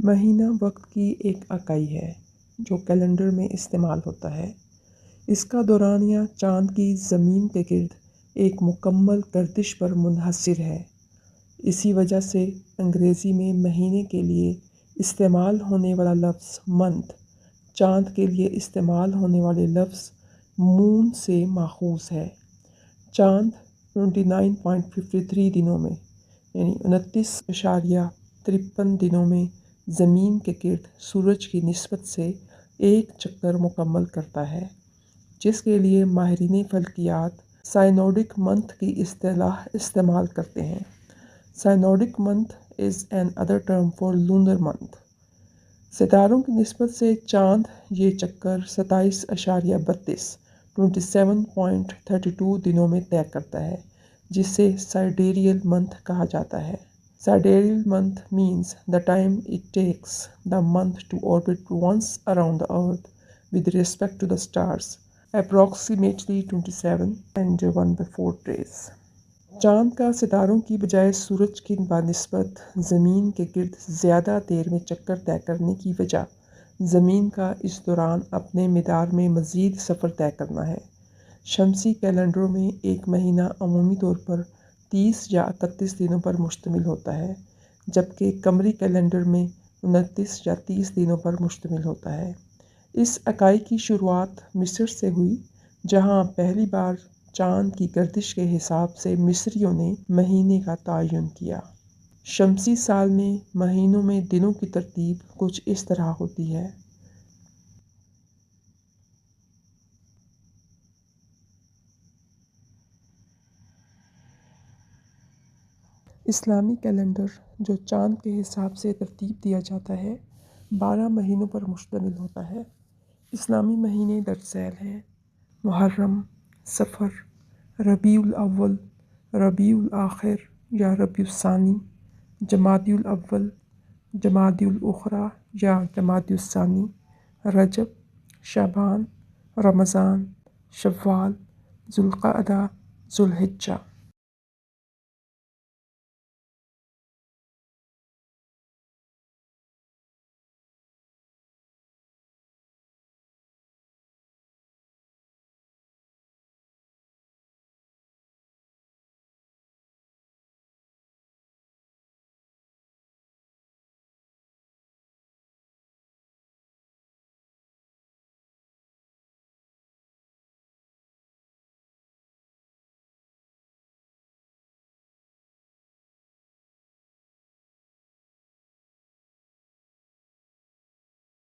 مہینہ وقت کی ایک اکائی ہے جو کیلنڈر میں استعمال ہوتا ہے۔ اس کا دورانیہ چاند کی زمین کے گرد ایک مکمل گردش پر منحصر ہے۔ اسی وجہ سے انگریزی میں مہینے کے لیے استعمال ہونے والا لفظ منتھ چاند کے لیے استعمال ہونے والے لفظ مون سے ماخوذ ہے۔ چاند 29.53 دنوں میں یعنی 29.53 دنوں میں زمین کے گرد سورج کی نسبت سے ایک چکر مکمل کرتا ہے، جس کے لیے ماہرین فلکیات سائنوڈک منتھ کی اصطلاح استعمال کرتے ہیں۔ Synodic month is another term for lunar month. ستاروں کی نسبت سے چاند یہ چکر 27.32 دنوں میں طے کرتا ہے، جسے سائڈیریل منتھ کہا جاتا ہے۔ Sidereal month means the time it takes the month to orbit once around the Earth with respect to the stars, approximately 27.14 days. چاند کا ستاروں کی بجائے سورج کی بنسبت زمین کے گرد زیادہ دیر میں چکر طے کرنے کی وجہ زمین کا اس دوران اپنے مدار میں مزید سفر طے کرنا ہے۔ شمسی کیلنڈروں میں ایک مہینہ عمومی طور پر 30 یا 31 دنوں پر مشتمل ہوتا ہے، جبکہ قمری کیلنڈر میں 29 یا 30 دنوں پر مشتمل ہوتا ہے۔ اس اکائی کی شروعات مصر سے ہوئی، جہاں پہلی بار چاند کی گردش کے حساب سے مصریوں نے مہینے کا تعین کیا۔ شمسی سال میں مہینوں میں دنوں کی ترتیب کچھ اس طرح ہوتی ہے۔ اسلامی کیلنڈر، جو چاند کے حساب سے ترتیب دیا جاتا ہے، 12 مہینوں پر مشتمل ہوتا ہے۔ اسلامی مہینے درج ذیل ہیں: محرم، صفر، ربیع الاول، ربیع الآخر یا ربیع الثانی، جمادی الاول، جمادی الاخری یا جمادی الثانی، رجب، شعبان، رمضان، شوال، ذوالقعدہ، ذوالحجہ۔